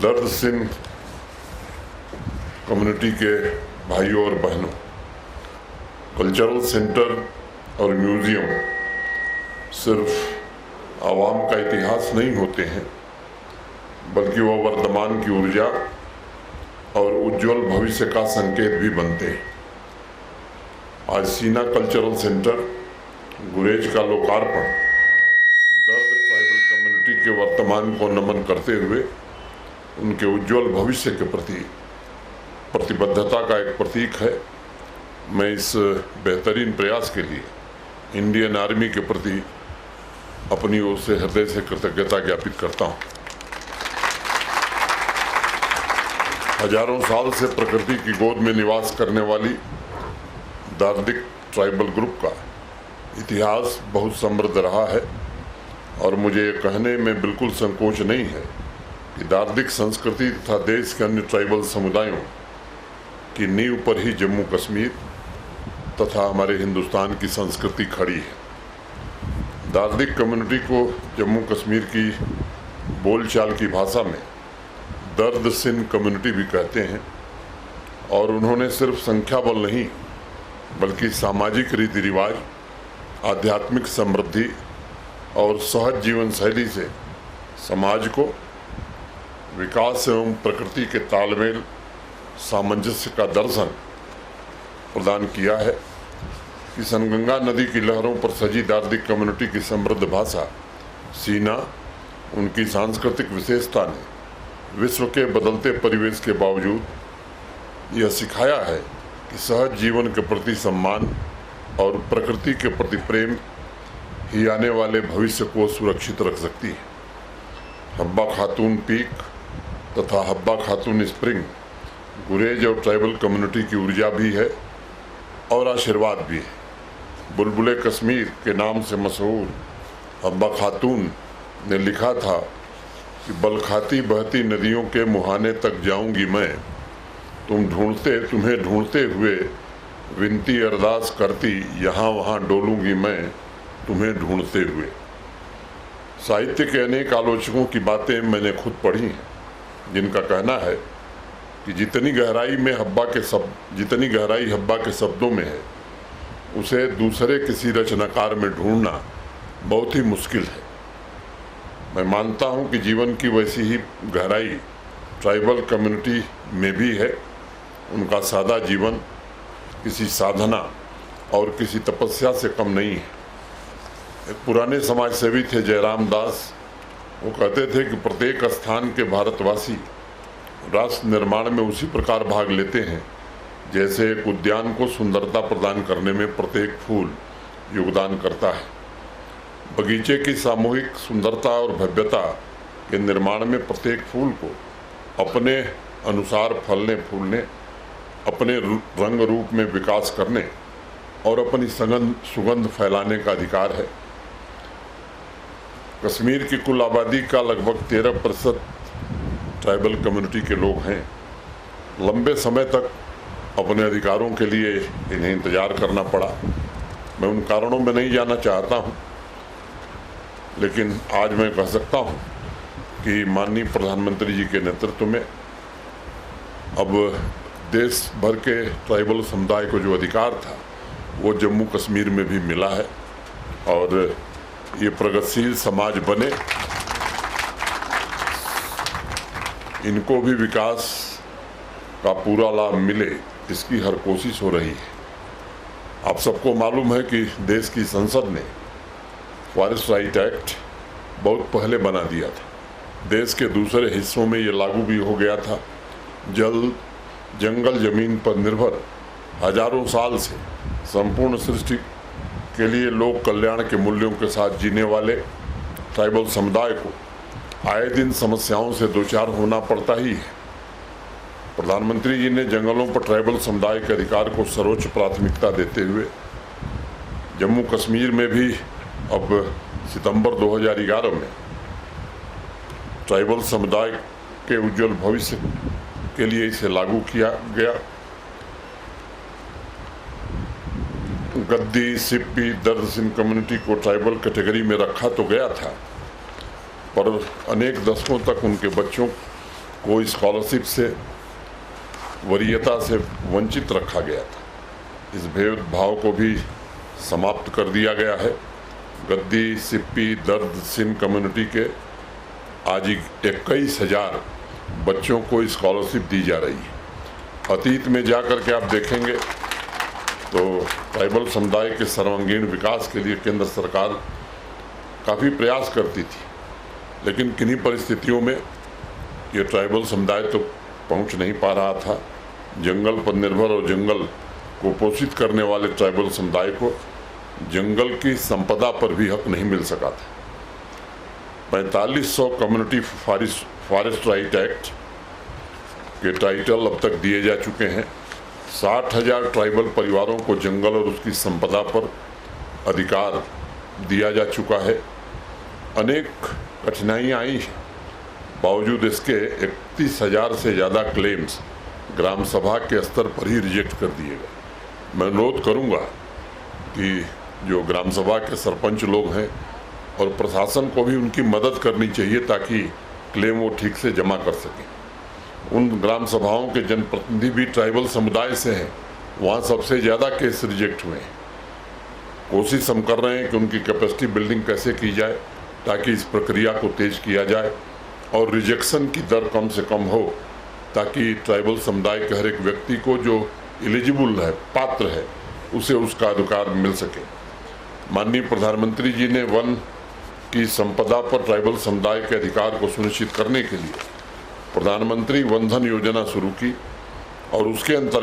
दर्द सिंह कम्युनिटी के भाइयों और बहनों, कल्चरल सेंटर और म्यूज़ियम सिर्फ आवाम का इतिहास नहीं होते हैं, बल्कि वह वर्तमान की ऊर्जा और उज्जवल भविष्य का संकेत भी बनते हैं। आज सीना कल्चरल सेंटर गुरेज का लोकार्पण दर्द ट्राइबल कम्युनिटी के वर्तमान को नमन करते हुए उनके उज्जवल भविष्य के प्रति प्रतिबद्धता का एक प्रतीक है। मैं इस बेहतरीन प्रयास के लिए इंडियन आर्मी के प्रति अपनी ओर से हृदय से कृतज्ञता ज्ञापित करता हूँ। हजारों साल से प्रकृति की गोद में निवास करने वाली दार्डिक ट्राइबल ग्रुप का इतिहास बहुत समृद्ध रहा है और मुझे ये कहने में बिल्कुल संकोच नहीं है कि दार्डिक संस्कृति तथा देश के अन्य ट्राइबल समुदायों की नींव पर ही जम्मू कश्मीर तथा हमारे हिंदुस्तान की संस्कृति खड़ी है। दार्डिक कम्युनिटी को जम्मू कश्मीर की बोलचाल की भाषा में दर्द सिंह कम्युनिटी भी कहते हैं और उन्होंने सिर्फ संख्या बल नहीं बल्कि सामाजिक रीति रिवाज, आध्यात्मिक समृद्धि और सहज जीवन शैली से समाज को विकास एवं प्रकृति के तालमेल सामंजस्य का दर्शन प्रदान किया है कि सनगंगा नदी की लहरों पर सजी दार्डिक कम्युनिटी की समृद्ध भाषा सीना उनकी सांस्कृतिक विशेषता ने विश्व के बदलते परिवेश के बावजूद यह सिखाया है कि सहज जीवन के प्रति सम्मान और प्रकृति के प्रति प्रेम ही आने वाले भविष्य को सुरक्षित रख सकती है। हब्बा खातून पीक तथा हब्बा खातून स्प्रिंग गुरेज और ट्राइबल कम्युनिटी की ऊर्जा भी है और आशीर्वाद भी है। बुलबुले कश्मीर के नाम से मशहूर हब्बा खातून ने लिखा था कि बलखाती बहती नदियों के मुहाने तक जाऊंगी मैं, तुम्हें ढूंढते हुए विनती अरदास करती, यहाँ वहाँ डोलूंगी मैं तुम्हें ढूंढते हुए। साहित्य के अनेक आलोचकों की बातें मैंने खुद पढ़ी हैं, जिनका कहना है कि जितनी गहराई हब्बा के शब्दों में है, उसे दूसरे किसी रचनाकार में ढूंढना बहुत ही मुश्किल है। मैं मानता हूं कि जीवन की वैसी ही गहराई ट्राइबल कम्युनिटी में भी है। उनका सादा जीवन किसी साधना और किसी तपस्या से कम नहीं है। एक पुराने समाज सेवी थे जयराम दास, वो कहते थे कि प्रत्येक स्थान के भारतवासी राष्ट्र निर्माण में उसी प्रकार भाग लेते हैं जैसे एक उद्यान को सुंदरता प्रदान करने में प्रत्येक फूल योगदान करता है। बगीचे की सामूहिक सुंदरता और भव्यता के निर्माण में प्रत्येक फूल को अपने अनुसार फलने फूलने, अपने रंग रूप में विकास करने और अपनी सुगंध फैलाने का अधिकार है। कश्मीर की कुल आबादी का लगभग 13% ट्राइबल कम्युनिटी के लोग हैं। लंबे समय तक अपने अधिकारों के लिए इन्हें इंतज़ार करना पड़ा। मैं उन कारणों में नहीं जाना चाहता हूं, लेकिन आज मैं कह सकता हूं कि माननीय प्रधानमंत्री जी के नेतृत्व में अब देश भर के ट्राइबल समुदाय को जो अधिकार था वो जम्मू कश्मीर में भी मिला है और ये प्रगतिशील समाज बने, इनको भी विकास का पूरा लाभ मिले, इसकी हर कोशिश हो रही है। आप सबको मालूम है कि देश की संसद ने फॉरेस्ट राइट एक्ट बहुत पहले बना दिया था। देश के दूसरे हिस्सों में ये लागू भी हो गया था। जंगल जमीन पर निर्भर हजारों साल से संपूर्ण सृष्टि के लिए लोक कल्याण के मूल्यों के साथ जीने वाले ट्राइबल समुदाय को आए दिन समस्याओं से दो चार होना पड़ता ही है। प्रधानमंत्री जी ने जंगलों पर ट्राइबल समुदाय के अधिकार को सर्वोच्च प्राथमिकता देते हुए जम्मू कश्मीर में भी अब सितंबर 2011 में ट्राइबल समुदाय के उज्जवल भविष्य के लिए इसे लागू किया गया। गद्दी, सिप्पी, दर्द सिंह कम्युनिटी को ट्राइबल कैटेगरी में रखा तो गया था, पर अनेक दशकों तक उनके बच्चों को स्कॉलरशिप से वरीयता से वंचित रखा गया था। इस भेदभाव को भी समाप्त कर दिया गया है। गद्दी, सिप्पी, दर्द, सिंध कम्युनिटी के आज 21,000 बच्चों को स्कॉलरशिप दी जा रही है। अतीत में जाकर के आप देखेंगे तो ट्राइबल समुदाय के सर्वांगीण विकास के लिए केंद्र सरकार काफ़ी प्रयास करती थी, लेकिन किन्हीं परिस्थितियों में ये ट्राइबल समुदाय तो पहुंच नहीं पा रहा था। जंगल पर निर्भर और जंगल को पोषित करने वाले ट्राइबल समुदाय को जंगल की संपदा पर भी हक नहीं मिल सका था। 4500 कम्युनिटी फॉरेस्ट राइट एक्ट के टाइटल अब तक दिए जा चुके हैं। 60,000 ट्राइबल परिवारों को जंगल और उसकी संपदा पर अधिकार दिया जा चुका है। अनेक कठिनाइयाँ आई हैं, बावजूद इसके 31,000 से ज़्यादा क्लेम्स ग्राम सभा के स्तर पर ही रिजेक्ट कर दिए गए। मैं अनुरोध करूंगा कि जो ग्राम सभा के सरपंच लोग हैं और प्रशासन को भी उनकी मदद करनी चाहिए ताकि क्लेम वो ठीक से जमा कर सकें। उन ग्राम सभाओं के जनप्रतिनिधि भी ट्राइबल समुदाय से हैं, वहाँ सबसे ज़्यादा केस रिजेक्ट हुए हैं। कोशिश हम कर रहे हैं कि उनकी कैपेसिटी बिल्डिंग कैसे की जाए ताकि इस प्रक्रिया को तेज किया जाए और रिजेक्शन की दर कम से कम हो, ताकि ट्राइबल समुदाय के हर एक व्यक्ति को जो एलिजिबल है, पात्र है, उसे उसका अधिकार मिल सके। माननीय प्रधानमंत्री जी ने वन की संपदा पर ट्राइबल समुदाय के अधिकार को सुनिश्चित करने के लिए प्रधानमंत्री वन धन योजना शुरू की और उसके अंतर्गत